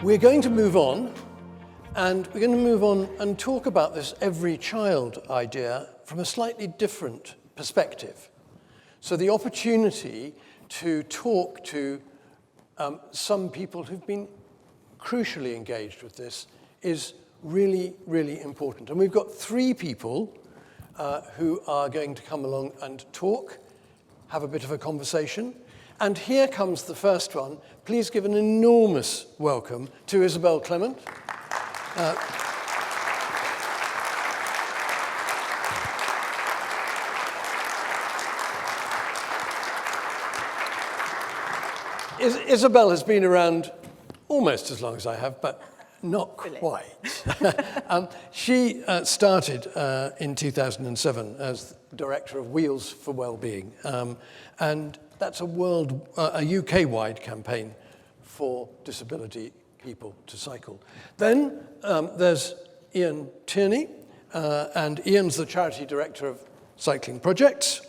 We're going to move on, and we're going to move on and talk about this every child idea from a slightly different perspective. So the opportunity to talk to some people who've been crucially engaged with this is really, really important. And we've got 3 people who are going to come along and talk, have a bit of a conversation. And here comes the first one. Please give an enormous welcome to Isabel Clement. Isabel has been around almost as long as I have, but not quite. She started in 2007 as director of Wheels for Wellbeing, and that's a UK-wide campaign for disability people to cycle. Then there's Tierney, and Ian's the charity director of cycling projects.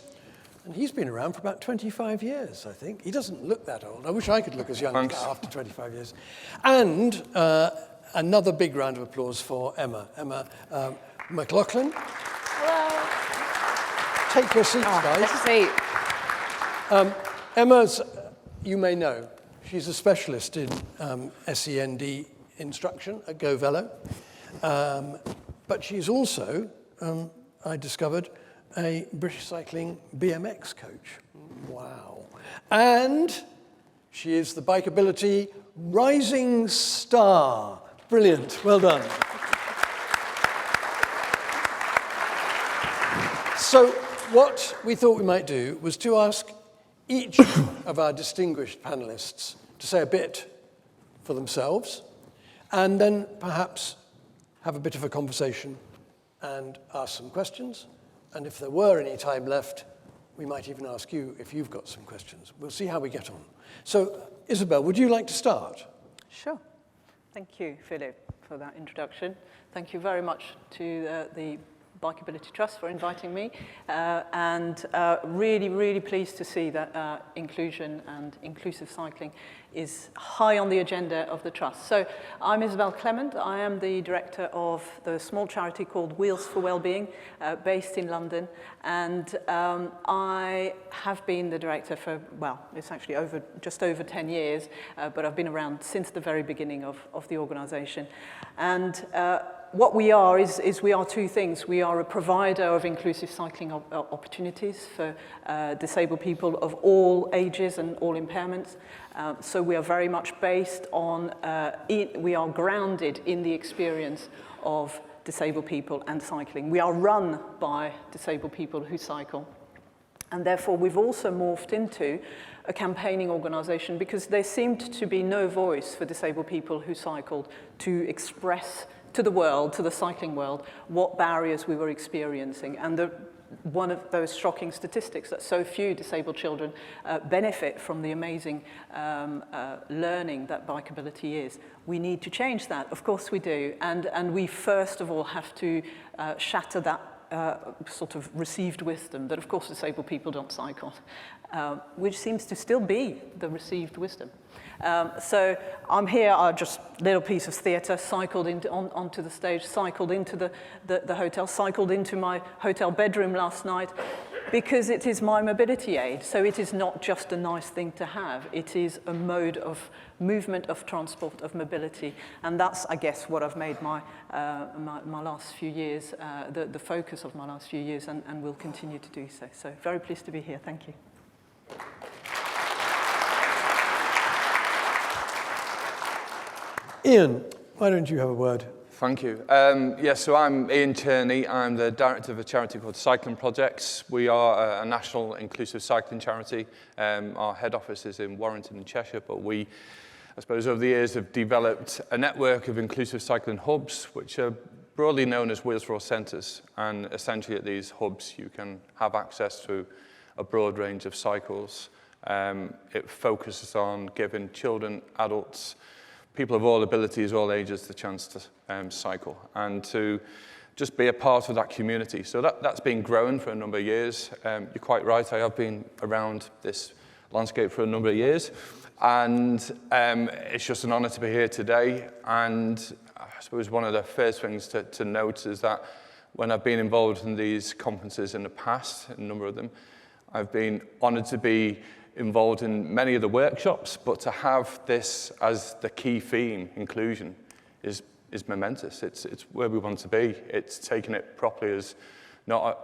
And he's been around for about 25 years, I think. He doesn't look that old. I wish I could look as young after 25 years. And another big round of applause for Emma. Emma McCloughlin. Hello. Take your seats, guys. Have a seat. Emma's, you may know, she's a specialist in SEND instruction at Go Velo. But she's also, I discovered, a British cycling BMX coach. Wow. And she is the Bikeability rising star. Brilliant. Well done. So what we thought we might do was to ask each of our distinguished panelists to say a bit for themselves, and then perhaps have a bit of a conversation and ask some questions. And if there were any time left, we might even ask you if you've got some questions. We'll see how we get on. So, Isabel, would you like to start? Sure. Thank you, Philip, for that introduction. Thank you very much to the Bikeability Trust for inviting me. And really, really pleased to see that inclusion and inclusive cycling is high on the agenda of the Trust. So I'm Isabel Clement. I am the director of the small charity called Wheels for Wellbeing, based in London. And I have been the director for, well, it's actually just over 10 years, but I've been around since the very beginning of the organisation. And what we are is we are 2 things. We are a provider of inclusive cycling opportunities for disabled people of all ages and all impairments. So we are very much based on, we are grounded in the experience of disabled people and cycling. We are run by disabled people who cycle. And therefore, we've also morphed into a campaigning organisation because there seemed to be no voice for disabled people who cycled to express to the world, to the cycling world, what barriers we were experiencing. And one of those shocking statistics that so few disabled children benefit from the amazing learning that Bikeability is. We need to change that. Of course we do. And we first of all have to shatter that sort of received wisdom that, of course, disabled people don't cycle, which seems to still be the received wisdom. So I'm here, just a little piece of theatre, cycled onto the stage, cycled into the hotel, cycled into my hotel bedroom last night, because it is my mobility aid. So it is not just a nice thing to have. It is a mode of movement, of transport, of mobility. And that's, I guess, what I've made my last few years, the focus of my last few years, and will continue to do so. So very pleased to be here. Thank you. Ian, why don't you have a word? Thank you. So I'm Ian Turney. I'm the director of a charity called Cycling Projects. We are a national inclusive cycling charity. Our head office is in Warrington in Cheshire, but we, I suppose, over the years have developed a network of inclusive cycling hubs, which are broadly known as Wheels for All centres. And essentially at these hubs, you can have access to a broad range of cycles. It focuses on giving children, adults, people of all abilities, all ages, the chance to cycle and to just be a part of that community. So that's been growing for a number of years. You're quite right, I have been around this landscape for a number of years. And it's just an honour to be here today. And I suppose one of the first things to note is that when I've been involved in these conferences in the past, a number of them, I've been honoured to be involved in many of the workshops, but to have this as the key theme, inclusion, is momentous. It's where we want to be. It's taking it properly as not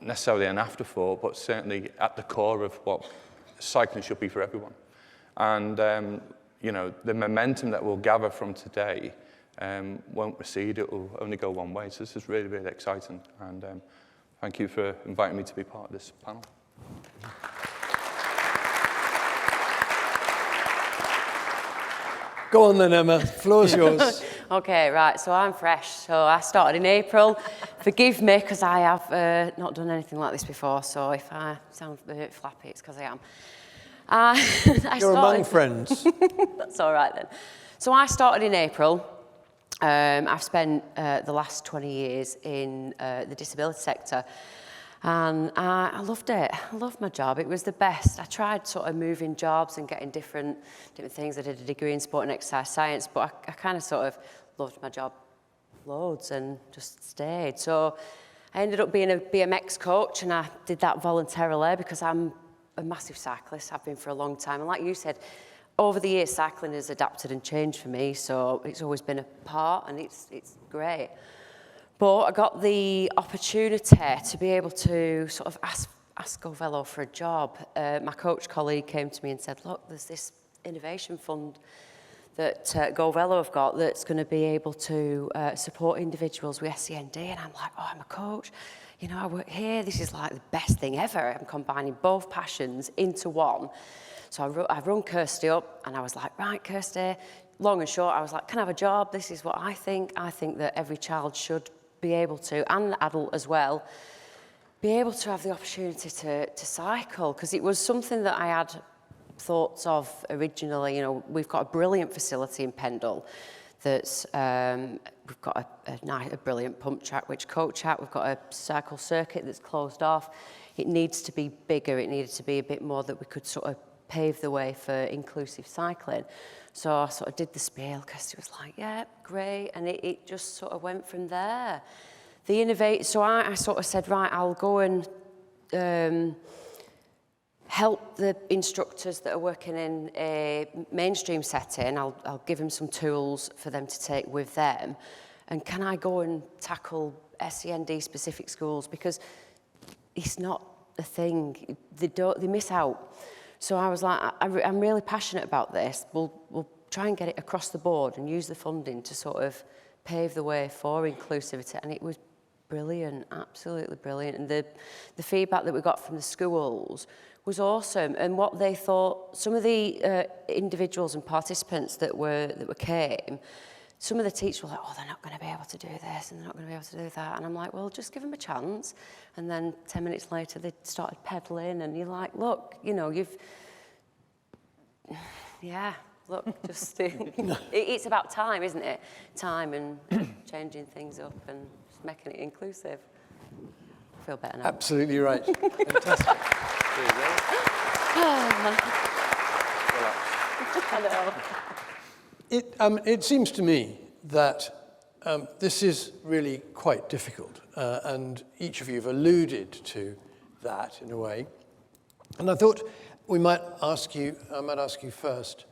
necessarily an afterthought, but certainly at the core of what cycling should be for everyone. And you know, the momentum that we'll gather from today won't recede. It will only go one way. So this is really, really exciting. And thank you for inviting me to be part of this panel. Go on then, Emma. The floor's yours. Okay, right, so I'm fresh. So I started in April. Forgive me, because I have not done anything like this before, so if I sound a bit flappy, it's because I am. You're among friends. That's all right then. So I started in April. I've spent the last 20 years in the disability sector. And I loved it. I loved my job. It was the best. I tried sort of moving jobs and getting different things. I did a degree in sport and exercise science, but I kind of sort of loved my job loads and just stayed. So I ended up being a BMX coach, and I did that voluntarily because I'm a massive cyclist. I've been for a long time. And like you said, over the years, cycling has adapted and changed for me. So it's always been a part, and it's great. But I got the opportunity to be able to sort of ask Go Velo for a job. My coach colleague came to me and said, look, there's this innovation fund that Go Velo have got that's going to be able to support individuals with SEND. And I'm like, oh, I'm a coach. You know, I work here. This is like the best thing ever. I'm combining both passions into one. So I rung Kirsty up, and I was like, right, Kirsty, long and short, I was like, can I have a job? This is what I think. I think that every child should be able to, and adult as well, be able to have the opportunity to cycle, because it was something that I had thoughts of originally. You know, we've got a brilliant facility in Pendle that's, we've got a brilliant pump track which coach at, we've got a cycle circuit that's closed off. It needs to be bigger, it needed to be a bit more that we could sort of pave the way for inclusive cycling. So I sort of did the spiel, because it was like, yeah, great, and it just sort of went from there. So I sort of said, right, I'll go and help the instructors that are working in a mainstream setting. I'll give them some tools for them to take with them. And can I go and tackle SEND specific schools? Because it's not a thing, they miss out. So I was like, I'm really passionate about this. We'll try and get it across the board and use the funding to sort of pave the way for inclusivity. And it was brilliant, absolutely brilliant. And the feedback that we got from the schools was awesome. And what they thought, some of the individuals and participants that came, some of the teachers were like, oh, they're not going to be able to do this and they're not going to be able to do that. And I'm like, well, just give them a chance. And then 10 minutes later, they started pedaling, and you're like, look, you know, just it's about time, isn't it? Time and changing things up and just making it inclusive. I feel better now. Absolutely right. Fantastic. It seems to me that this is really quite difficult, and each of you have alluded to that in a way. And I thought I might ask you first,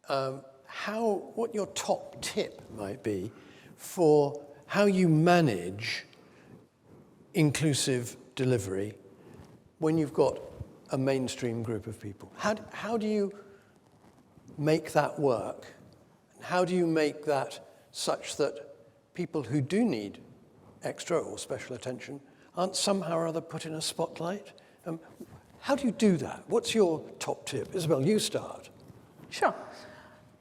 what your top tip might be for how you manage inclusive delivery when you've got a mainstream group of people. How do you make that work? How do you make that such that people who do need extra or special attention aren't somehow or other put in a spotlight? How do you do that? What's your top tip? Isabel, you start. Sure.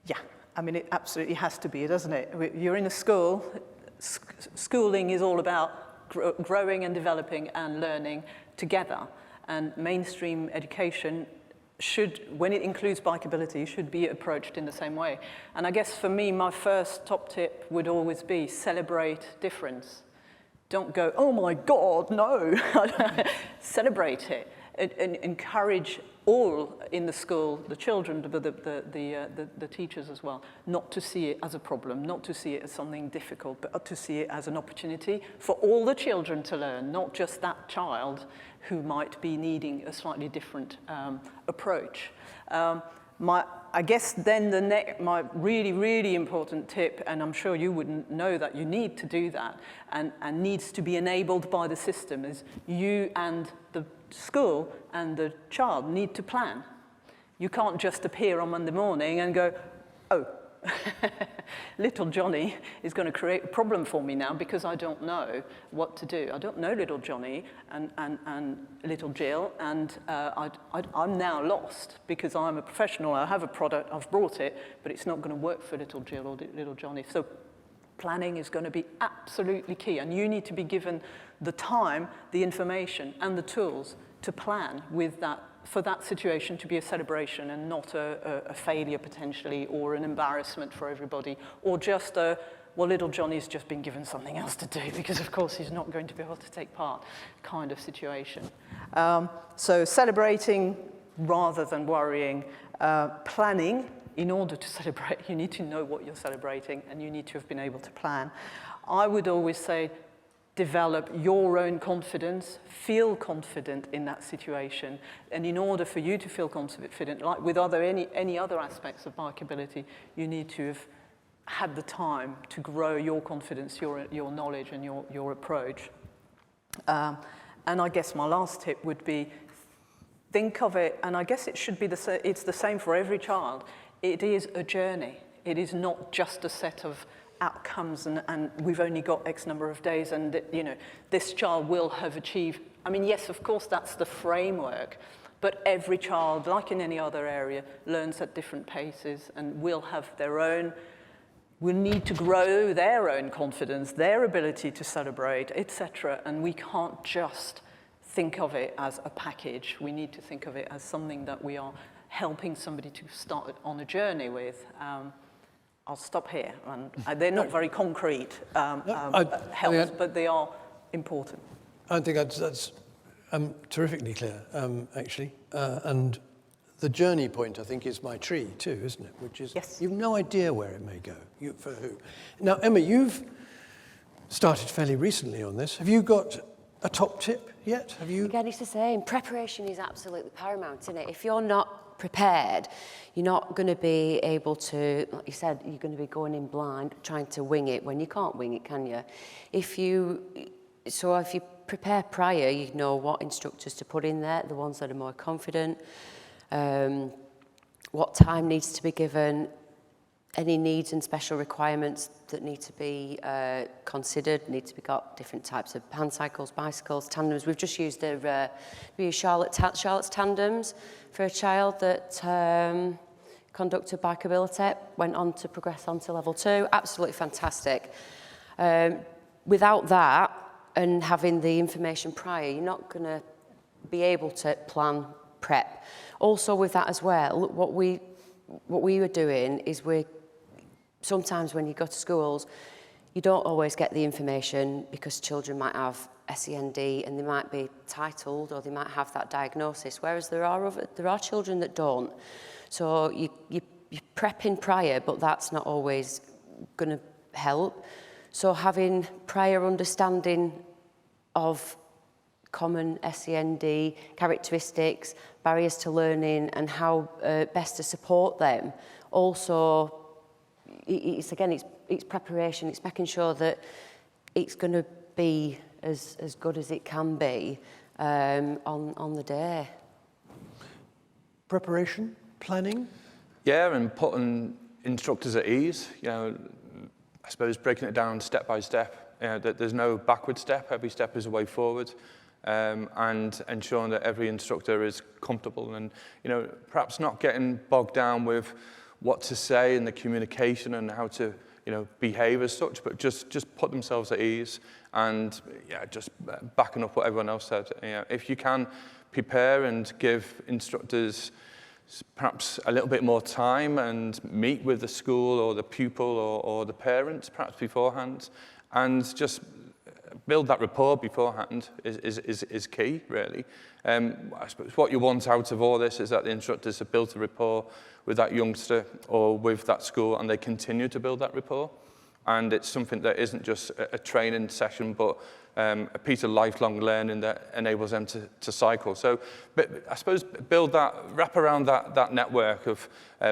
Yeah, I mean, it absolutely has to be, doesn't it? You're in a school. Schooling is all about growing and developing and learning together. And mainstream education should, when it includes bikeability, should be approached in the same way. And I guess for me, my first top tip would always be celebrate difference. Don't go, oh my God, no. Celebrate it. encourage all in the school, the children, the teachers as well, not to see it as a problem, not to see it as something difficult, but to see it as an opportunity for all the children to learn, not just that child who might be needing a slightly different approach. I guess then my really, really important tip, and I'm sure you wouldn't know that you need to do that, and needs to be enabled by the system, is you and the school and the child need to plan. You can't just appear on Monday morning and go, oh, little Johnny is going to create a problem for me now because I don't know what to do. I don't know little Johnny and little Jill, and I'm now lost because I'm a professional. I have a product, I've brought it, but it's not going to work for little Jill or little Johnny. So planning is going to be absolutely key, and you need to be given the time, the information, and the tools to plan with that, for that situation to be a celebration and not a failure potentially, or an embarrassment for everybody, or just well, little Johnny's just been given something else to do because of course he's not going to be able to take part kind of situation. So celebrating rather than worrying, planning. In order to celebrate, you need to know what you're celebrating and you need to have been able to plan. I would always say, develop your own confidence, feel confident in that situation. And in order for you to feel confident, like with any other aspects of bikeability, you need to have had the time to grow your confidence, your knowledge and your approach. And I guess my last tip would be, think of it, and I guess it should be it's the same for every child. It is a journey. It is not just a set of outcomes and we've only got X number of days and, you know, this child will have achieved. I mean, yes, of course, that's the framework, but every child, like in any other area, learns at different paces and will have their own, will need to grow their own confidence, their ability to celebrate, etc. And we can't just think of it as a package. We need to think of it as something that we are helping somebody to start on a journey with. I'll stop here. And they're not very concrete helps, but they are important. I think that's terrifically clear, actually. And the journey point, I think, is my tree too, isn't it? Which is, yes. You've no idea where it may go, for who. Now, Emma, you've started fairly recently on this. Have you got a top tip yet? Have you? Again, it's the same. Preparation is absolutely paramount, isn't it? If you're not prepared, you're not going to be able to, like you said, you're going to be going in blind, trying to wing it when you can't wing it, can you? If you prepare prior, you know what instructors to put in there, the ones that are more confident, what time needs to be given, any needs and special requirements that need to be considered, need to be got, different types of hand cycles, bicycles, tandems. We've just used we use Charlotte's tandems for a child that conducted Bikeability, went on to progress on to level 2. Absolutely fantastic. Without that and having the information prior, you're not going to be able to plan prep. Also with that as well, what we were doing is sometimes when you go to schools, you don't always get the information because children might have SEND and they might be titled or they might have that diagnosis, whereas there are children that don't. So you prep in prior, but that's not always going to help. So having prior understanding of common SEND characteristics, barriers to learning and how best to support them. Also, it's preparation, it's making sure that it's going to be as good as it can be on the day. Preparation, planning? Yeah, and putting instructors at ease, you know, I suppose breaking it down step by step, you know, that there's no backward step, every step is a way forward. And ensuring that every instructor is comfortable and, you know, perhaps not getting bogged down with what to say in the communication and how to, you know, behave as such, but just put themselves at ease and, yeah, just backing up what everyone else said. You know, if you can prepare and give instructors perhaps a little bit more time and meet with the school or the pupil or the parents perhaps beforehand and just build that rapport beforehand is key, really. I suppose what you want out of all this is that the instructors have built a rapport with that youngster or with that school, and they continue to build that rapport. And it's something that isn't just a training session, but a piece of lifelong learning that enables them to cycle. So, but I suppose wrap around that network of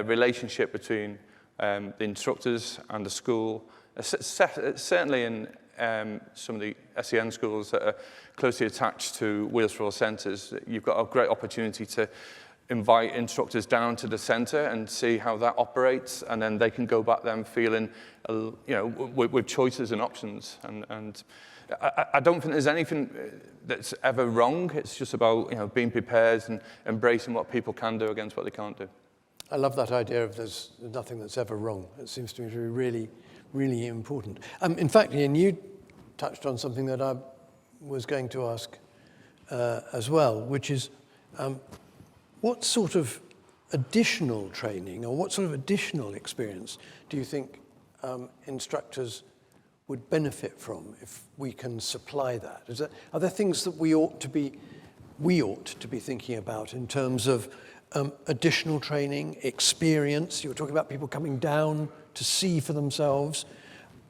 relationship between the instructors and the school. Certainly in some of the SEN schools that are closely attached to Wheels for All centres, you've got a great opportunity to invite instructors down to the centre and see how that operates, and then they can go back then feeling, with choices and options. And I don't think there's anything that's ever wrong. It's just about being prepared and embracing what people can do against what they can't do. I love that idea of there's nothing that's ever wrong. It seems to me to be really, really important. In fact, Ian, you touched on something that I was going to ask as well, which is what sort of additional training or what sort of additional experience do you think instructors would benefit from if we can supply that? Are there things that we ought to be thinking about in terms of additional training, experience? You were talking about people coming down to see for themselves.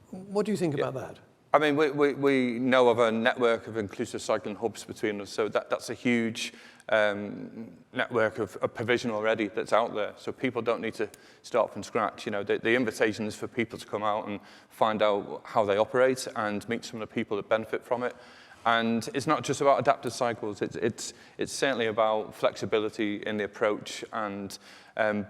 What do you think about that? I mean, we know of a network of inclusive cycling hubs between us, so that's a huge network of provision already that's out there. So people don't need to start from scratch. The invitation is for people to come out and find out how they operate and meet some of the people that benefit from it. And it's not just about adaptive cycles. It's certainly about flexibility in the approach and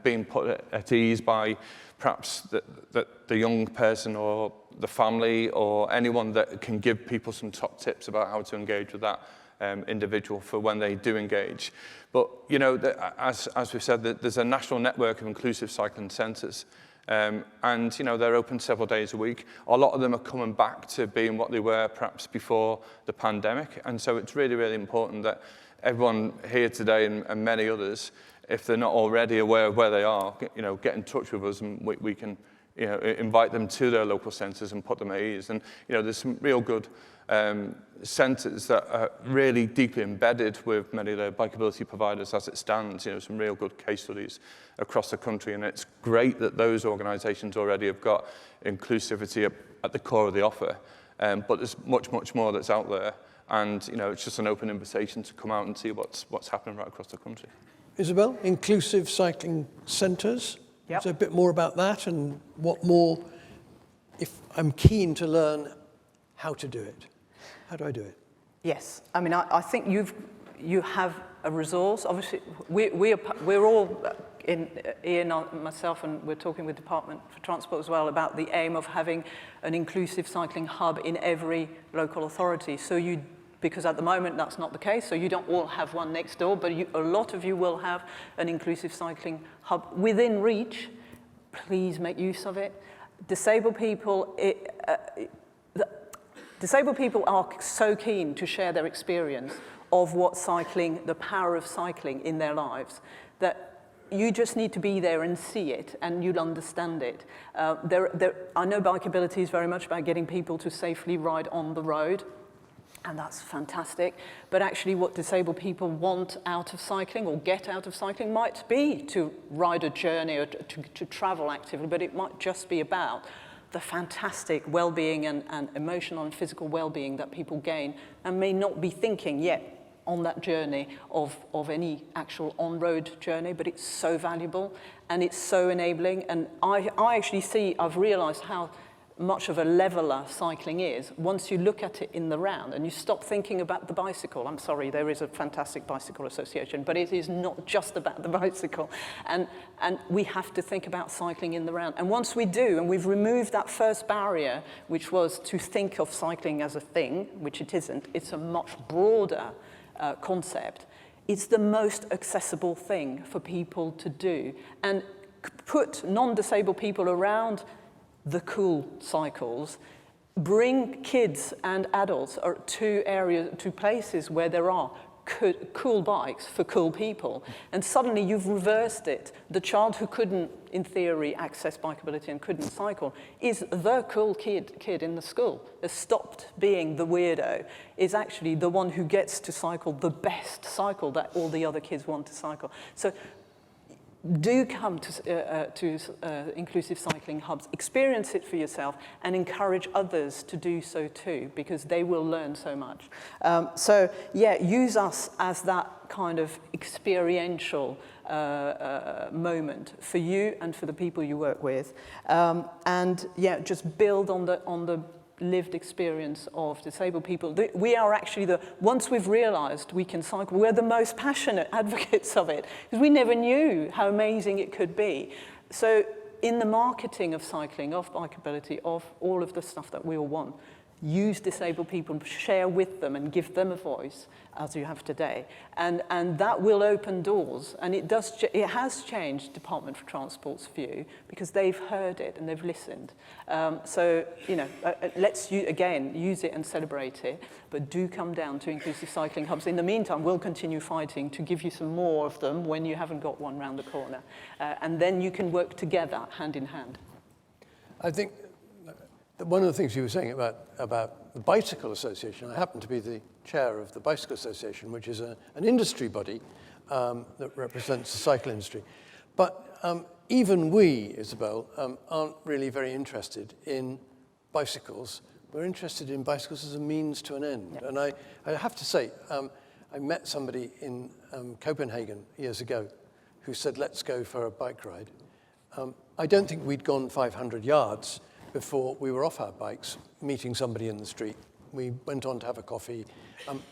being put at ease by perhaps the young person or the family or anyone that can give people some top tips about how to engage with that individual for when they do engage. But, as we've said, there's a national network of inclusive cycling centres. And, they're open several days a week. A lot of them are coming back to being what they were perhaps before the pandemic. And so it's really, really important that everyone here today and many others, if they're not already aware of where they are, get in touch with us and we can, invite them to their local centres and put them at ease. And, there's some real good centres that are really deeply embedded with many of the bikeability providers as it stands, some real good case studies across the country. And it's great that those organisations already have got inclusivity at the core of the offer. But there's much, much more that's out there. And, it's just an open invitation to come out and see what's happening right across the country. Isabel, inclusive cycling centres. Yep. So a bit more about that and what more, if I'm keen to learn how to do it. How do I do it? Yes, I mean, I think you have a resource. Obviously, we're all Ian, myself, and we're talking with Department for Transport as well about the aim of having an inclusive cycling hub in every local authority. So because at the moment that's not the case, so you don't all have one next door, but a lot of you will have an inclusive cycling hub within reach. Please make use of it. Disabled people are so keen to share their experience of what cycling, the power of cycling in their lives, that you just need to be there and see it, and you'll understand it. I know Bikeability is very much about getting people to safely ride on the road, and that's fantastic. But actually what disabled people want out of cycling or get out of cycling might be to ride a journey or to travel actively, but it might just be about the fantastic well-being and emotional and physical well-being that people gain and may not be thinking yet on that journey of any actual on-road journey, but it's so valuable and it's so enabling. And I've realized how much of a leveler cycling is once you look at it in the round and you stop thinking about the bicycle. I'm sorry, there is a fantastic bicycle association, but it is not just about the bicycle. And we have to think about cycling in the round. And once we do, and we've removed that first barrier, which was to think of cycling as a thing, which it isn't, it's a much broader concept. It's the most accessible thing for people to do. And put non-disabled people around the cool cycles, bring kids and adults to places where there are cool bikes for cool people. And suddenly you've reversed it. The child who couldn't, in theory, access Bikeability and couldn't cycle is the cool kid in the school, has stopped being the weirdo, is actually the one who gets to cycle the best cycle that all the other kids want to cycle. So do come to inclusive cycling hubs, experience it for yourself, and encourage others to do so too, because they will learn so much. So yeah, use us as that kind of experiential moment for you and for the people you work with. And yeah, just build on the lived experience of disabled people. We are actually once we've realized we can cycle, we're the most passionate advocates of it, because we never knew how amazing it could be. So in the marketing of cycling, of Bikeability, of all of the stuff that we all want, use disabled people, share with them and give them a voice, as you have today. And that will open doors. And it has changed Department for Transport's view, because they've heard it and they've listened. So, you know, let's, again, use it and celebrate it, but do come down to inclusive cycling hubs. In the meantime, we'll continue fighting to give you some more of them when you haven't got one round the corner. And then you can work together, hand in hand. I think one of the things you were saying about the Bicycle Association, I happen to be the chair of the Bicycle Association, which is an industry body that represents the cycle industry. But even we, Isabel, aren't really very interested in bicycles. We're interested in bicycles as a means to an end. Yep. And I have to say, I met somebody in Copenhagen years ago who said, let's go for a bike ride. I don't think we'd gone 500 yards before we were off our bikes, meeting somebody in the street. We went on to have a coffee.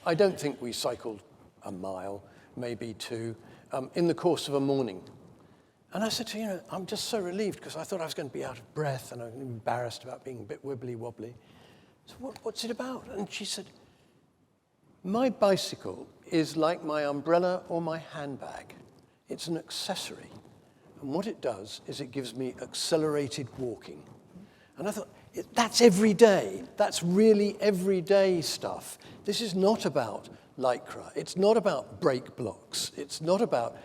I don't think we cycled a mile, maybe two, in the course of a morning. And I said to her, you know, I'm just so relieved, because I thought I was going to be out of breath and I'm embarrassed about being a bit wibbly wobbly. So what's it about? And she said, my bicycle is like my umbrella or my handbag. It's an accessory. And what it does is it gives me accelerated walking. And I thought, that's every day. That's really everyday stuff. This is not about Lycra. It's not about brake blocks. It's not about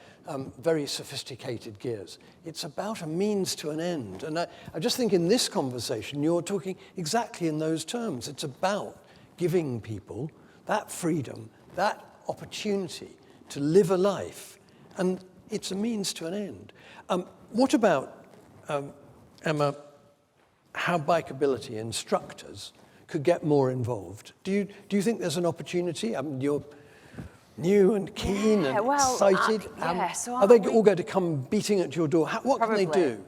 very sophisticated gears. It's about a means to an end. And I just think in this conversation, you're talking exactly in those terms. It's about giving people that freedom, that opportunity to live a life. And it's a means to an end. What about, Emma, how Bikeability instructors could get more involved? Do you think there's an opportunity? I mean, you're new and keen and excited. Are they all going to come beating at your door? What can they do?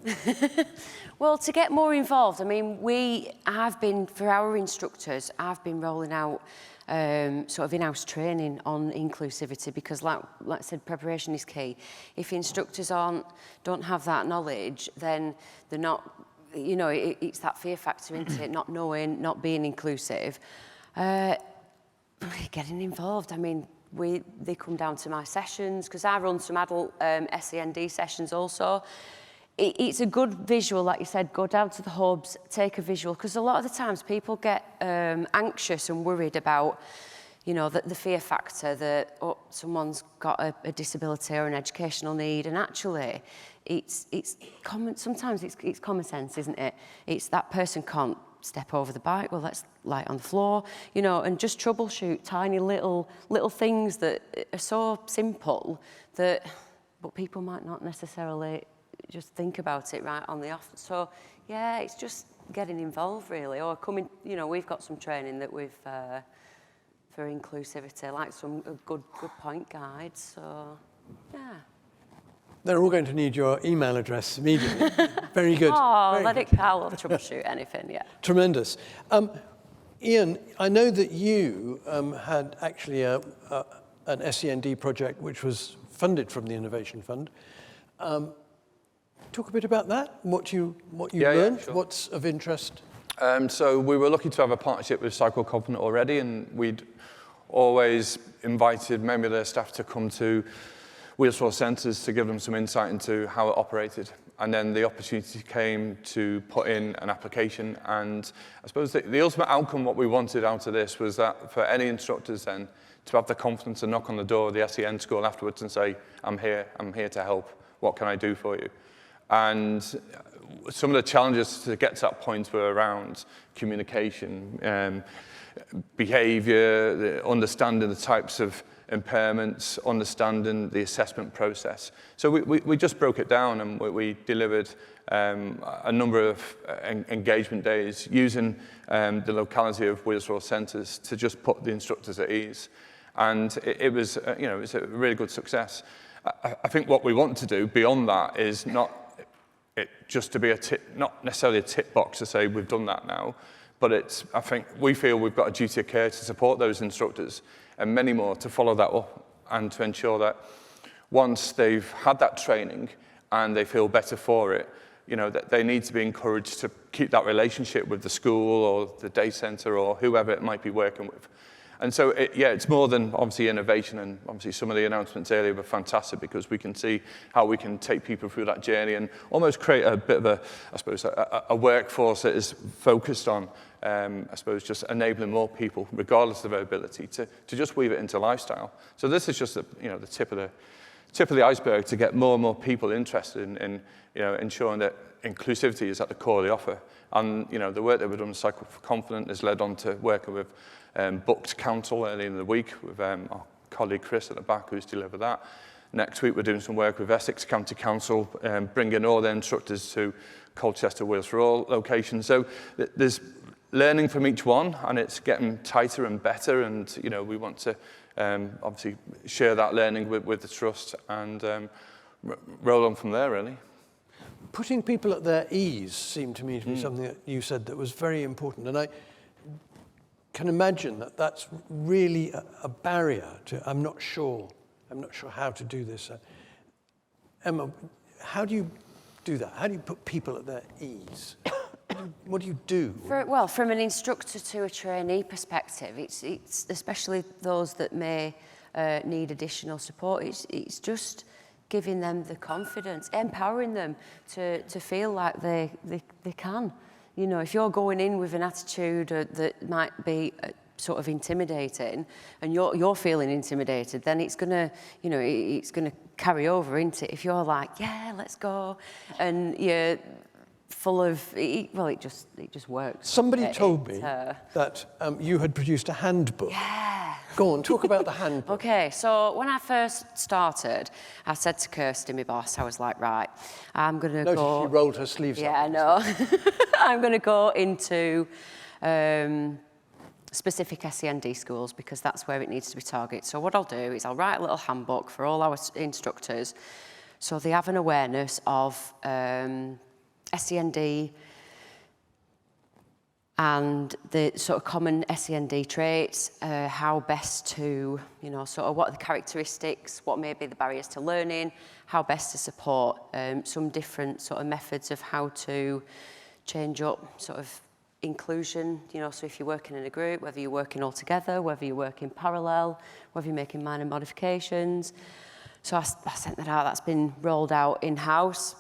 Well, to get more involved, I mean, for our instructors, I've been rolling out sort of in-house training on inclusivity, because like I said, preparation is key. If instructors don't have that knowledge, then they're not, you know, it's that fear factor, isn't it? Not knowing, not being inclusive. Getting involved, I mean, they come down to my sessions, because I run some adult SEND sessions also. It's a good visual, like you said, go down to the hubs, take a visual, because a lot of the times people get anxious and worried about, you know, the fear factor that someone's got a disability or an educational need, and actually it's common. Sometimes it's common sense, isn't it? It's that person can't step over the bike, well, let's lie it on the floor, you know, and just troubleshoot tiny little things that are so simple but people might not necessarily just think about it right on the off. So yeah, it's just getting involved really, or coming, you know, we've got some training that we've for inclusivity, like some good point guides, so yeah. They're all going to need your email address immediately. Very good. Oh, Very let good. it go. I'll troubleshoot anything, yeah. Tremendous. Ian, I know that you had actually an SEND project which was funded from the Innovation Fund. Talk a bit about that, what you learned, sure. What's of interest? So we were lucky to have a partnership with Cycle Covenant already, and we'd always invited members of their staff to come to Wheels for Centres to give them some insight into how it operated. And then the opportunity came to put in an application. And I suppose the ultimate outcome, what we wanted out of this, was that for any instructors then to have the confidence to knock on the door of the SEN school afterwards and say, I'm here to help. What can I do for you? And some of the challenges to get to that point were around communication, behavior, understanding the types of impairments, understanding the assessment process. So we just broke it down, and we delivered a number of engagement days using the locality of Wheelsrow centres to just put the instructors at ease. And it was a really good success. I think what we want to do beyond that is not just to be not necessarily a tick box to say we've done that now, but I think we feel we've got a duty of care to support those instructors and many more to follow that up and to ensure that once they've had that training and they feel better for it, that they need to be encouraged to keep that relationship with the school or the day centre or whoever it might be working with. And so, it's more than obviously innovation, and obviously some of the announcements earlier were fantastic because we can see how we can take people through that journey and almost create a bit of a workforce that is focused on, just enabling more people, regardless of their ability, to just weave it into lifestyle. So this is just the tip of the iceberg to get more and more people interested in ensuring that inclusivity is at the core of the offer. And the work that we've done with Cycle for Confident has led on to working with Booked Council early in the week with our colleague Chris at the back, who's delivered that. Next week we're doing some work with Essex County Council, bringing all their instructors to Colchester, Wales for All locations. So there's learning from each one, and it's getting tighter and better, and we want to obviously share that learning with the trust and roll on from there, really. Putting people at their ease seemed to me to be something that you said that was very important. And I can imagine that that's really a barrier to, I'm not sure how to do this. Emma, how do you do that? How do you put people at their ease? What do you do? Well, from an instructor to a trainee perspective, it's especially those that may need additional support. It's just giving them the confidence, empowering them to feel like they can. If you're going in with an attitude that might be sort of intimidating, and you're feeling intimidated, then it's gonna carry over into if you're like, yeah, let's go, and you're full of, it just works. Somebody told me that you had produced a handbook. Yeah. Go on, talk about the handbook. Okay, so when I first started, I said to Kirsty, my boss, I was like, right, I'm going to go... Notice she rolled her sleeves up. Yeah, I know. I'm going to go into specific SEND schools because that's where it needs to be targeted. So what I'll do is I'll write a little handbook for all our instructors so they have an awareness of SEND and the sort of common SEND traits, how best to, sort of what are the characteristics, what may be the barriers to learning, how best to support, some different sort of methods of how to change up sort of inclusion, so if you're working in a group, whether you're working all together, whether you're working parallel, whether you're making minor modifications. So I sent that out, that's been rolled out in-house.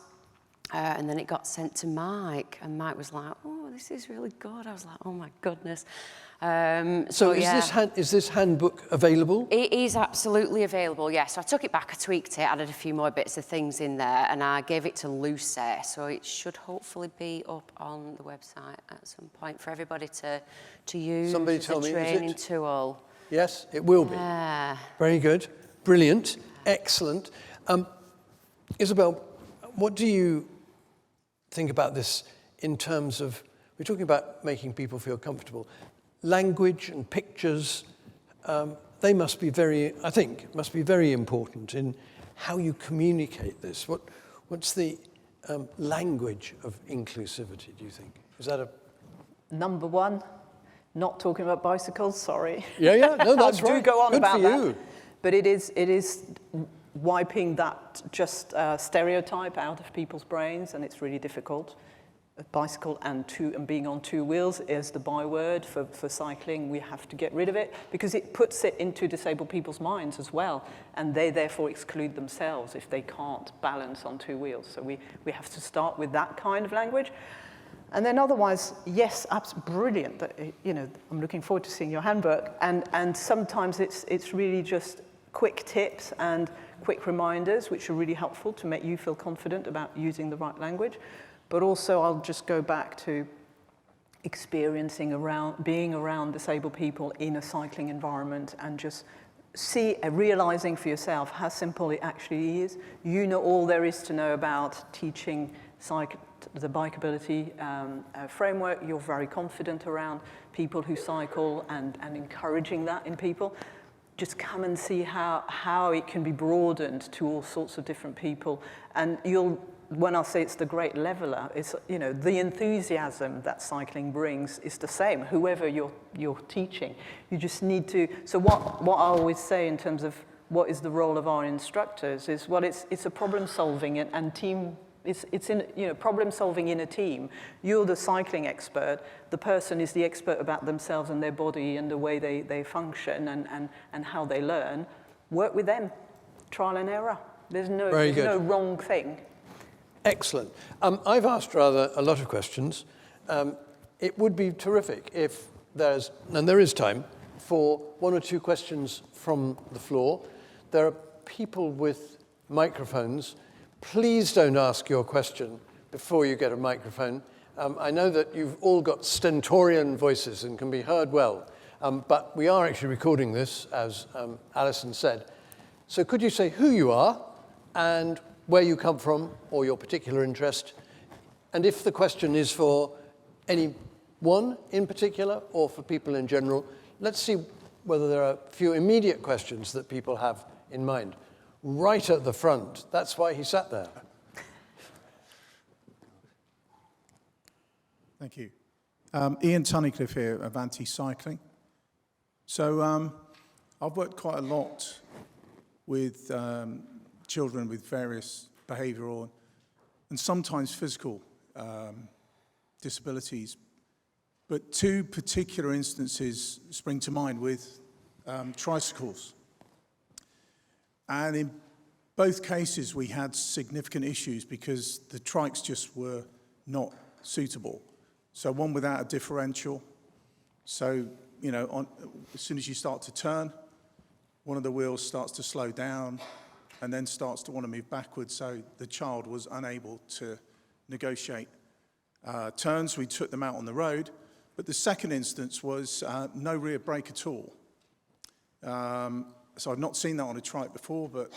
And then it got sent to Mike, and Mike was like, oh, this is really good. I was like, oh my goodness. So is this handbook available? It is absolutely available, yes. So I took it back, I tweaked it, added a few more bits of things in there, and I gave it to Lucy. So it should hopefully be up on the website at some point for everybody to use as a training tool. Yes, it will be. Yeah. Very good. Brilliant. Excellent. Isabel, what do you think about this in terms of, we're talking about making people feel comfortable. Language and pictures, they must be very important in how you communicate this. What's the language of inclusivity, do you think? Is that Number one, not talking about bicycles, sorry. Yeah, no, that's right. I do go on Good about for that. you. But it is wiping that just stereotype out of people's brains, and it's really difficult. bicycle and being on two wheels is the byword for cycling. We have to get rid of it because it puts it into disabled people's minds as well, and they therefore exclude themselves if they can't balance on two wheels. So we have to start with that kind of language. And then otherwise, yes, brilliant. That, you know, I'm looking forward to seeing your handbook. And sometimes it's really just quick tips and quick reminders, which are really helpful to make you feel confident about using the right language. But also, I'll just go back to being around disabled people in a cycling environment and just realizing for yourself how simple it actually is. You know all there is to know about teaching the Bikeability framework. You're very confident around people who cycle and encouraging that in people. Just come and see how it can be broadened to all sorts of different people. And when I say it's the great leveler, it's, you know, the enthusiasm that cycling brings is the same, whoever you're teaching. You just need to, so what I always say in terms of what is the role of our instructors is, well, it's a problem solving and team, it's in, you know, problem solving in a team. You're the cycling expert, the person is the expert about themselves and their body and the way they function and how they learn. Work with them, trial and error. There's no wrong thing. Excellent. I've asked rather a lot of questions. It would be terrific if there is time, for one or two questions from the floor. There are people with microphones. Please don't ask your question before you get a microphone. I know that you've all got stentorian voices and can be heard well, but we are actually recording this, as Alison said. So could you say who you are and where you come from or your particular interest? And if the question is for anyone in particular or for people in general, let's see whether there are a few immediate questions that people have in mind. Right at the front, that's why he sat there. Thank you. Ian Tunnicliffe here of Anti-Cycling. So I've worked quite a lot with children with various behavioural and sometimes physical disabilities. But two particular instances spring to mind with tricycles. And in both cases, we had significant issues because the trikes just were not suitable. So one without a differential. So, you know, as soon as you start to turn, one of the wheels starts to slow down and then starts to want to move backwards. So the child was unable to negotiate turns. We took them out on the road. But the second instance was no rear brake at all. So I've not seen that on a trike before, but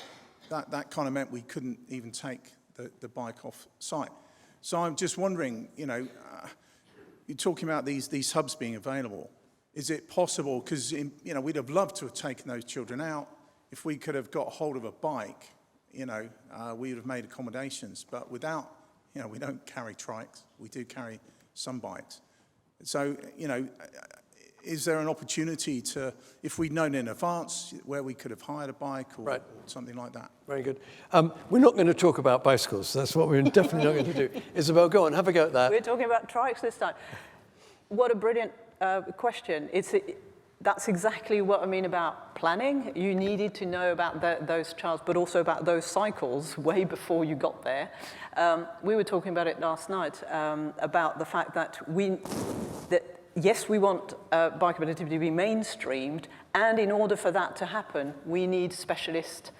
that kind of meant we couldn't even take the bike off site. So I'm just wondering, you know, you're talking about these hubs being available. Is it possible, because, you know, we'd have loved to have taken those children out. If we could have got hold of a bike, you know, we would have made accommodations. But without, you know, we don't carry trikes. We do carry some bikes. So, you know, is there an opportunity to, if we'd known in advance, where we could have hired a bike or something like that? Very good. We're not going to talk about bicycles. That's what we're definitely not going to do. Isabel, go on, have a go at that. We're talking about trikes this time. What a brilliant question. That's exactly what I mean about planning. You needed to know about those childs, but also about those cycles way before you got there. We were talking about it last night, about the fact that yes, we want bikeability to be mainstreamed, and in order for that to happen, we need specialist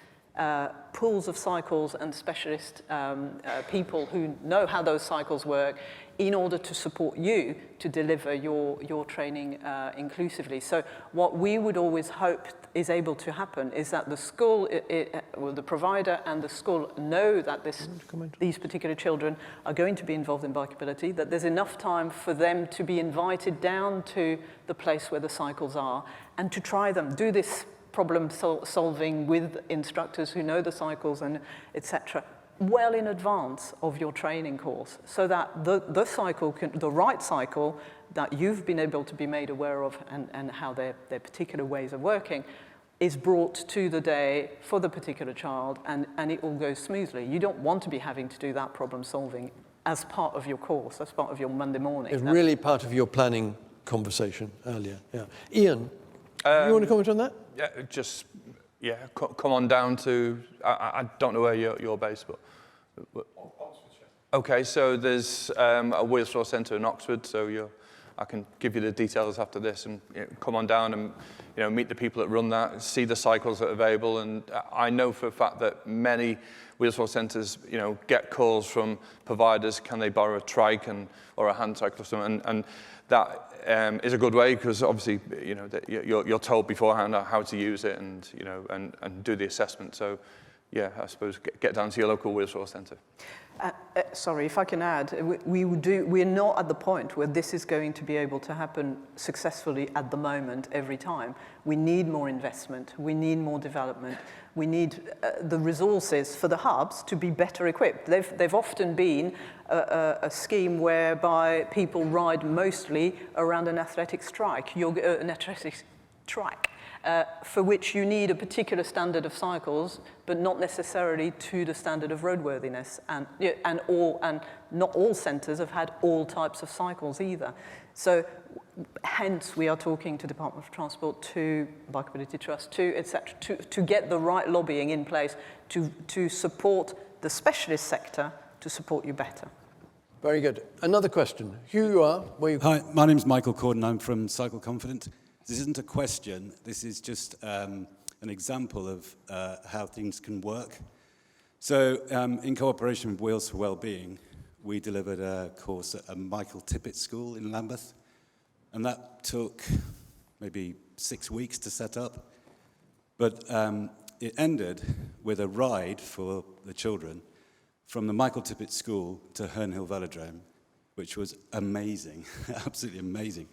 pools of cycles and specialist people who know how those cycles work in order to support you to deliver your training inclusively. So what we would always hope is able to happen is that the school, the provider and the school know that these particular children are going to be involved in bikeability, that there's enough time for them to be invited down to the place where the cycles are and to try them, do this problem solving with instructors who know the cycles and etc. well in advance of your training course, so that the cycle, the right cycle that you've been able to be made aware of and how their particular ways of working is brought to the day for the particular child, and it all goes smoothly. You don't want to be having to do that problem solving as part of your course, as part of your Monday morning. It's really part of your planning conversation earlier. Yeah. Ian, you want to comment on that? Yeah, come on down to, I don't know where you're based, but okay, so there's a Wheels Floor Centre in Oxford, so I can give you the details after this, and come on down and meet the people that run that, see the cycles that are available. And I know for a fact that many Wheels Floor Centres get calls from providers, can they borrow a trike or a hand cycle or something, and that is a good way, because obviously you're told beforehand how to use it, and and do the assessment. So yeah, I suppose get down to your local Wheels Floor Centre. Sorry, if I can add, we're not at the point where this is going to be able to happen successfully at the moment every time. We need more investment, we need more development, we need the resources for the hubs to be better equipped. They've often been a scheme whereby people ride mostly around an athletic track, for which you need a particular standard of cycles, but not necessarily to the standard of roadworthiness. And not all centres have had all types of cycles either. So hence we are talking to Department of Transport, to Bikeability Trust, to etc., to get the right lobbying in place to support the specialist sector to support you better. Very good. Another question. Here you are. Hi, my name's Michael Corden. I'm from Cycle Confident. This isn't a question. This is just an example of how things can work. So in cooperation with Wheels for Wellbeing, we delivered a course at a Michael Tippett school in Lambeth. And that took maybe 6 weeks to set up. But it ended with a ride for the children from the Michael Tippett school to Herne Hill Velodrome, which was amazing, absolutely amazing.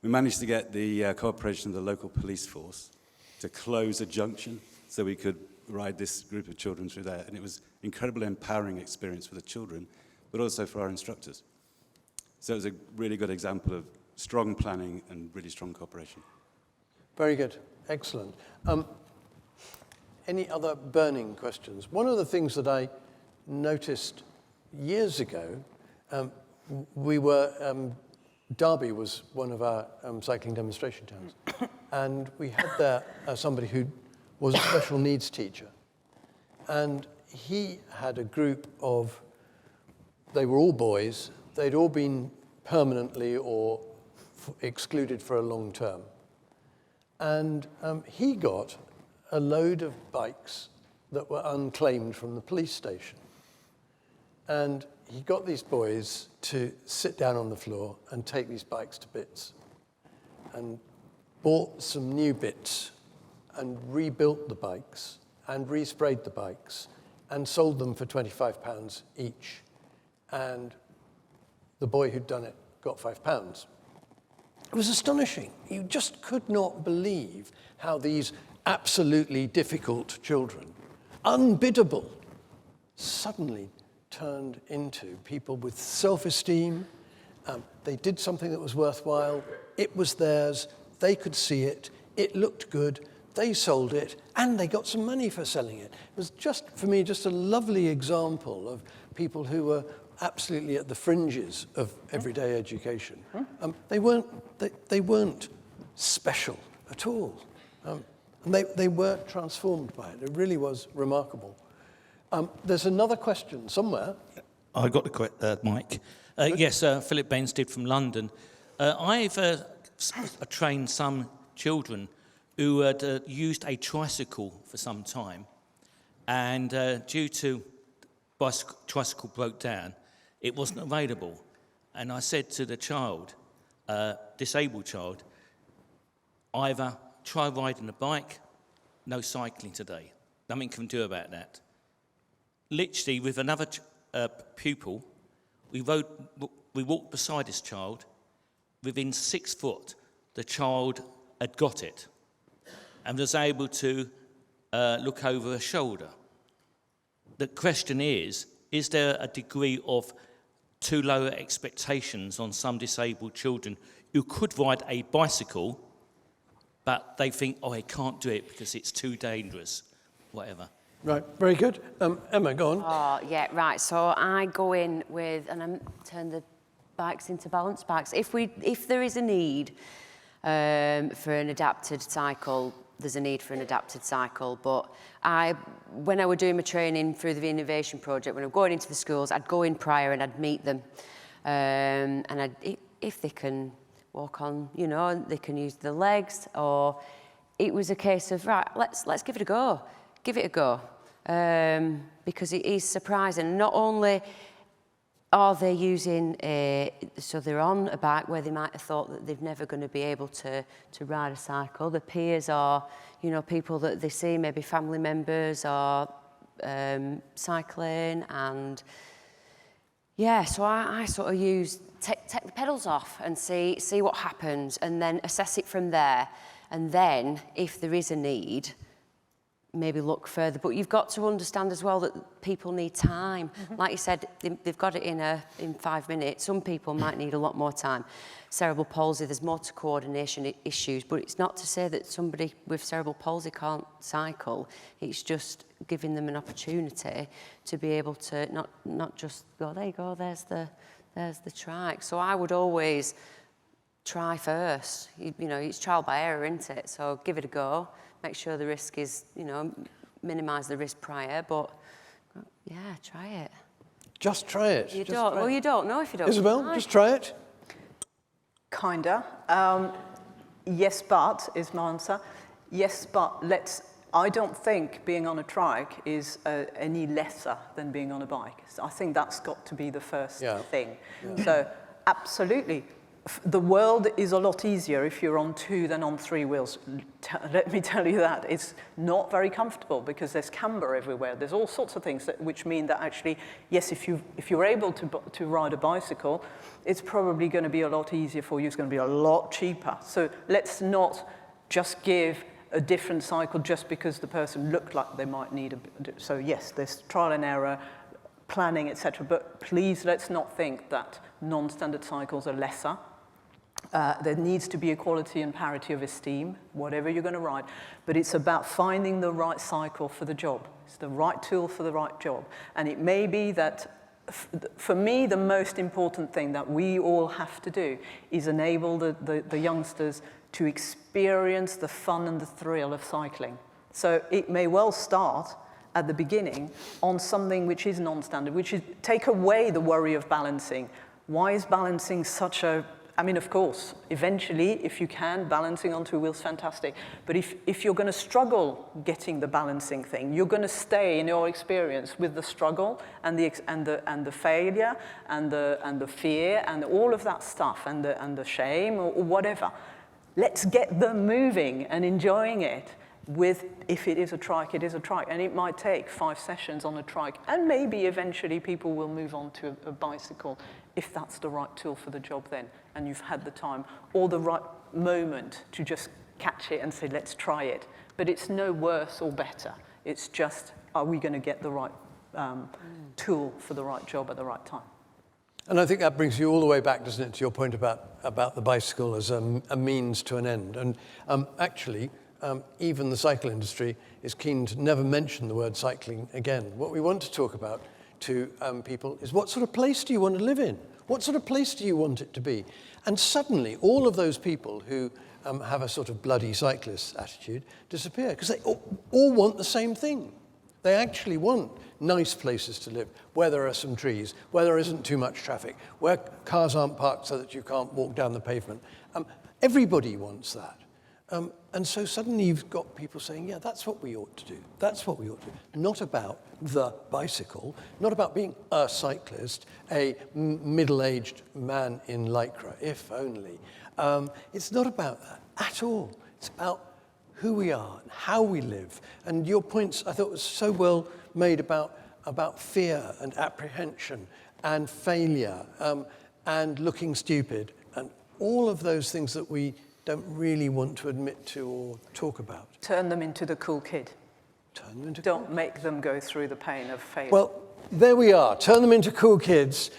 We managed to get the cooperation of the local police force to close a junction so we could ride this group of children through there. And it was an incredibly empowering experience for the children, but also for our instructors. So it was a really good example of strong planning and really strong cooperation. Very good. Excellent. Any other burning questions? One of the things that I noticed years ago, Derby was one of our cycling demonstration towns, and we had there somebody who was a special needs teacher, and he had a group of, they were all boys, they'd all been permanently or excluded for a long term, and he got a load of bikes that were unclaimed from the police station, and he got these boys to sit down on the floor and take these bikes to bits, and bought some new bits and rebuilt the bikes and resprayed the bikes and sold them for £25 each. And the boy who'd done it got £5. It was astonishing. You just could not believe how these absolutely difficult children, unbiddable, suddenly turned into people with self-esteem. They did something that was worthwhile. It was theirs. They could see it. It looked good. They sold it, and they got some money for selling it. It was just, for me, just a lovely example of people who were absolutely at the fringes of everyday education. They weren't special at all. And they were transformed by it. It really was remarkable. There's another question somewhere. I got the mic. Yes, Philip Benstead from London. I've trained some children who had used a tricycle for some time, and due to tricycle broke down, it wasn't available. And I said to the child, disabled child, either try riding a bike, no cycling today. Nothing can do about that. Literally, with another pupil, we walked beside this child. Within 6 foot, the child had got it and was able to look over her shoulder. The question is there a degree of too low expectations on some disabled children who could ride a bicycle, but they think, oh, I can't do it because it's too dangerous, whatever? Right, very good. Emma, go on. Oh, yeah, right. So I go in with, and I turn the bikes into balance bikes. If there is a need for an adapted cycle, there's a need for an adapted cycle. But when I were doing my training through the Innovation Project, when I'm going into the schools, I'd go in prior and I'd meet them. And if they can walk on, you know, they can use the legs, or it was a case of, right, let's give it a go. Give it a go. Because it is surprising. Not only are they using so they're on a bike where they might have thought that they're never going to be able to ride a cycle. The peers are, you know, people that they see, maybe family members are cycling, and yeah, so I sort of take the pedals off and see what happens, and then assess it from there. And then, if there is a need, maybe look further. But you've got to understand as well that people need time. Like you said, they've got it in 5 minutes. Some people might need a lot more time. Cerebral palsy, there's motor coordination issues, but it's not to say that somebody with cerebral palsy can't cycle. It's just giving them an opportunity to be able to not just go, there you go, there's the trike. So I would always try first. You know, it's trial by error, isn't it? So give it a go. Make sure the risk is, you know, minimise the risk prior, but yeah, try it. Just try it. You don't know if you don't. Isabel, try. just try it. Kinda. Yes, but is my answer. Yes, but I don't think being on a trike is any lesser than being on a bike. So I think that's got to be the first thing. Yeah. So absolutely. The world is a lot easier if you're on 2 than on 3 wheels. Let me tell you that. It's not very comfortable because there's camber everywhere. There's all sorts of things which mean that actually, yes, if you're able to ride a bicycle, it's probably going to be a lot easier for you. It's going to be a lot cheaper. So let's not just give a different cycle just because the person looked like they might need so yes, there's trial and error, planning, etc. But please, let's not think that non-standard cycles are lesser. There needs to be equality and parity of esteem, whatever you're going to ride. But it's about finding the right cycle for the job. It's the right tool for the right job. And it may be that, for me, the most important thing that we all have to do is enable the youngsters to experience the fun and the thrill of cycling. So it may well start at the beginning on something which is non-standard, which is take away the worry of balancing. Why is balancing such a... I mean, of course, eventually, if you can, balancing on 2 wheels, fantastic. But if you're going to struggle getting the balancing thing, you're going to stay in your experience with the struggle and the failure and the fear and all of that stuff and the shame or whatever. Let's get them moving and enjoying it. If it is a trike, it is a trike. And it might take 5 sessions on a trike. And maybe eventually people will move on to a bicycle if that's the right tool for the job then. And you've had the time or the right moment to just catch it and say, let's try it. But it's no worse or better. It's just, are we going to get the right tool for the right job at the right time? And I think that brings you all the way back, doesn't it, to your point about the bicycle as a means to an end. And actually, even the cycle industry is keen to never mention the word cycling again. What we want to talk about to people is what sort of place do you want to live in? What sort of place do you want it to be? And suddenly, all of those people who have a sort of bloody cyclist attitude disappear because they all want the same thing. They actually want nice places to live, where there are some trees, where there isn't too much traffic, where cars aren't parked so that you can't walk down the pavement. Everybody wants that. And so suddenly you've got people saying, yeah, that's what we ought to do. That's what we ought to do. Not about the bicycle, not about being a cyclist, a middle-aged man in Lycra, if only. It's not about that at all. It's about who we are and how we live. And your points, I thought, was so well made about fear and apprehension and failure and looking stupid and all of those things that we don't really want to admit to or talk about. Turn them into the cool kid. Turn them into Don't make them go through the pain of failure. Well, there we are. Turn them into cool kids.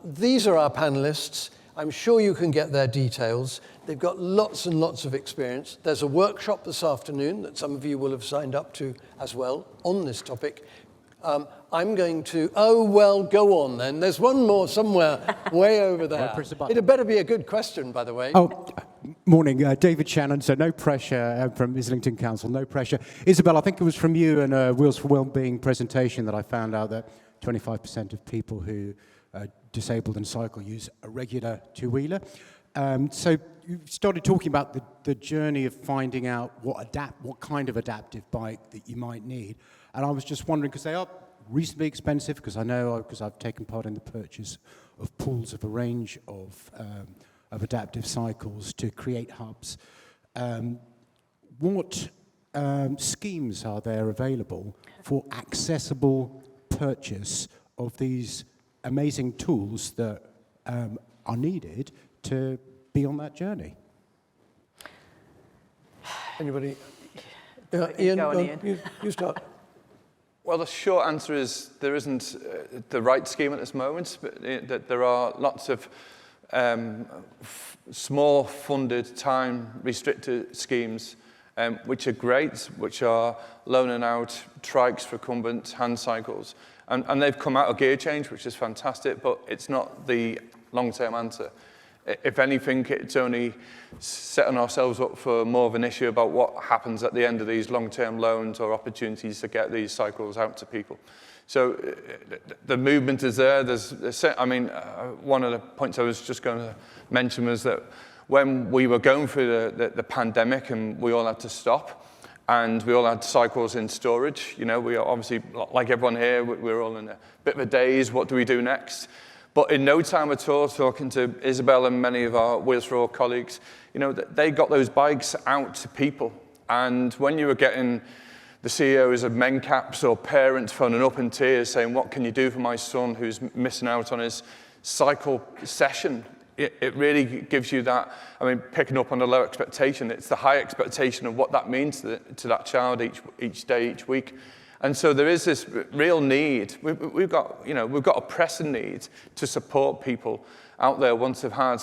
These are our panelists. I'm sure you can get their details. They've got lots and lots of experience. There's a workshop this afternoon that some of you will have signed up to as well on this topic. I'm going to, oh, well, go on then. There's one more somewhere way over there. Press the button. It had better be a good question, by the way. Oh, morning, David Shannon. So no pressure from Islington Council, no pressure. Isabel, I think it was from you in a Wheels for Wellbeing presentation that I found out that 25% of people who are disabled and cycle use a regular two-wheeler. So you started talking about the journey of finding out what kind of adaptive bike that you might need. And I was just wondering, because they are reasonably expensive, because I know, because I've taken part in the purchase of pools of a range of adaptive cycles to create hubs. What schemes are there available for accessible purchase of these amazing tools that are needed to be on that journey? Anybody? Ian, Ian, you start. Well, the short answer is there isn't the right scheme at this moment, but that there are lots of small funded, time-restricted schemes which are great, which are loaning out trikes, recumbent, hand cycles. And they've come out of gear change, which is fantastic, but it's not the long-term answer. If anything, it's only setting ourselves up for more of an issue about what happens at the end of these long-term loans or opportunities to get these cycles out to people. So the movement is there. I mean, one of the points I was just going to mention was that when we were going through the pandemic and we all had to stop, and we all had cycles in storage, you know, we are obviously, like everyone here, we're all in a bit of a daze. What do we do next? But in no time at all, talking to Isabel and many of our Wheels for All colleagues, you know, they got those bikes out to people. And when you were getting the CEOs of MenCaps or parents phoning up in tears saying, what can you do for my son who's missing out on his cycle session? It really gives you that, I mean, picking up on the low expectation, it's the high expectation of what that means to that child each day, each week. And so there is this real need. We've got a pressing need to support people out there once they've had,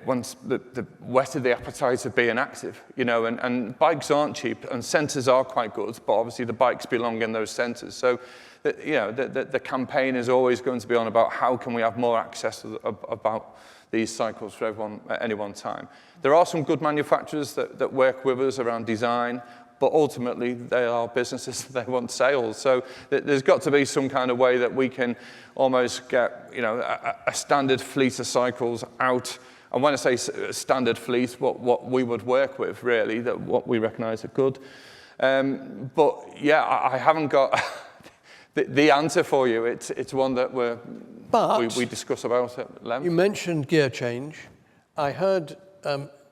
once they've whetted the appetite of being active, you know, and bikes aren't cheap, and centres are quite good, but obviously the bikes belong in those centres. So, you know, the campaign is always going to be on about how can we have more access about these cycles for everyone at any one time. There are some good manufacturers that work with us around design, but ultimately they are businesses, they want sales. So there's got to be some kind of way that we can almost get, you know, a standard fleet of cycles out. And when I say standard fleet, what we would work with really, that what we recognise are good. But yeah, I haven't got the answer for you. It's one that we discuss about at length. You mentioned gear change. I heard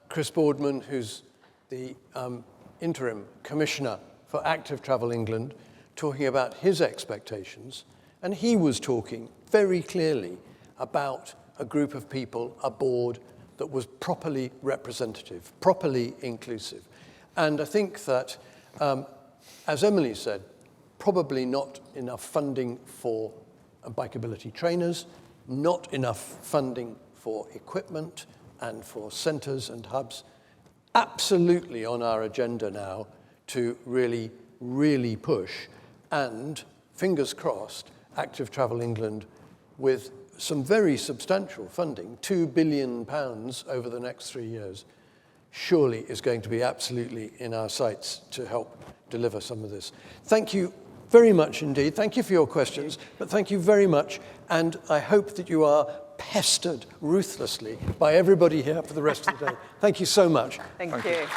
Chris Boardman, who's the interim commissioner for Active Travel England, talking about his expectations, and he was talking very clearly about a group of people, a board that was properly representative, properly inclusive. And I think that, as Emily said, probably not enough funding for bikeability trainers, not enough funding for equipment and for centres and hubs. Absolutely on our agenda now to really, really push, and fingers crossed, Active Travel England with some very substantial funding, £2 billion over the next 3 years, surely is going to be absolutely in our sights to help deliver some of this. Thank you very much indeed. Thank you for your questions, but thank you very much, and I hope that you are pestered ruthlessly by everybody here for the rest of the day. Thank you so much. Thank you.